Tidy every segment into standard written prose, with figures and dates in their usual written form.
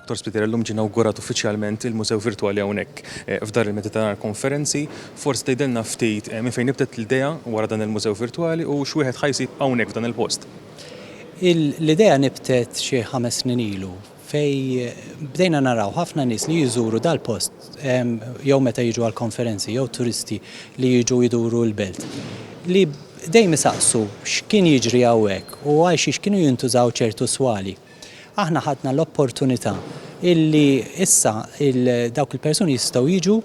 Dr. Spitierellum ġie inawgurat uffiċjalment il-Mużew Virtwali hawnhekk f'dar il-Mediterran Konferenzi. Forsi tgħidilna ftit minn fejn nibdet l-idea wara dan il-Mużew Virtwali u x'wieħed ħajsib hawnhekk f'dan il-post. L-idea nibtet xi 5 snin ilu fej bdejna naraw ħafna nies li jżuru dal-post jew meta jiġu għall-konferenzi jew turisti li jiġu jduru l-belt. Li dejjem isaqsu x'kien jiġri hawnhekk u għaliex kienu jintużaw ċertu swali. Aħna ħadna l-opportunità illi issa dawk il-persuni jistgħu jiġu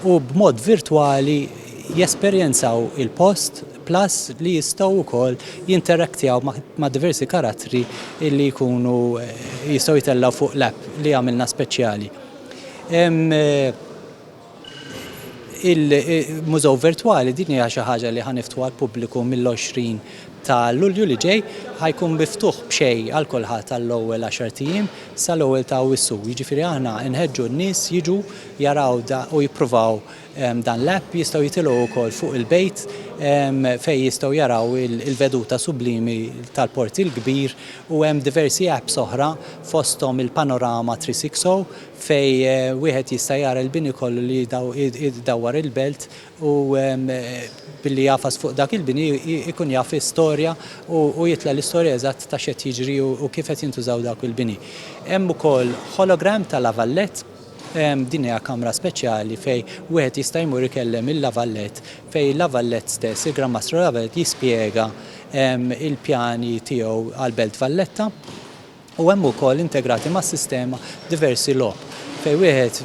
u b'mod virtwali jesperjenzaw il-post plus li jistgħu wkoll jinteraktjaw ma' diversi karattri illi jkunu jistgħu jitellaw fuq l-app li għamilna speċjali. Il-Mużew Virtwali din hija xi ħaġa li ħaniftu għall-pubbliku mill-20 ta' Lulju li ġej ħajkun miftuħ b'xejn għal kulħadd tal-ewwel 10 ijiem sal-ewwel ta' Awwissu. Jiġifieri aħna nħeġġu n-nies jiġu jaraw u jippruvaw dan l-app jistgħu jitilgħu wkoll fuq il-bejt fejn jistgħu jaraw il-veduta sublimi tal-Port il-Kbir u hemm diversi apps oħra fosthom il-Panorama 360 fejn wieħed jista' jara l-bini kollu li jdawwar il-belt u billi jafas fuq dak il-bini ikun jaf istorja u jitla l-istorja eżatt ta' x'qed jiġri u kif qed jintużaw dak il-bini. Hemm ukoll hologram tal-lavallett. Din hija kamra speċjali fejn wieħed jista' jmur ikellem il-lavallett fejn il-lavallett stess, il-Gran Mastro Lavallett jispjega il-pjani tiegħu għall-Belt Valletta u hemm ukoll integrati mas-sistema diversi logħob fejn wieħed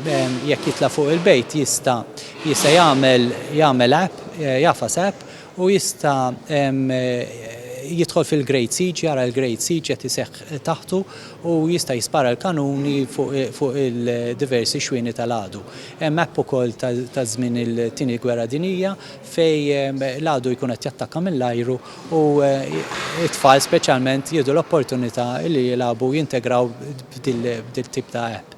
jekk jitla fuq il-bejt jista' jagħmel app, jafas app u jista' jidħol fil-Great Siege, jara l-Great Siege qed iseħħ taħtu u jista' jispara l-kanuni fuq il-diversi xwieni tal-għadu. Hemm app ukoll ta' żmien it-tieni Gwerra Dinjija fejn l-għadu jkun qed jattakka mill-ajru u it-tfal speċjalment jieħdu l-opportunità li jilagħbu jintegraw b'dil tip ta' app.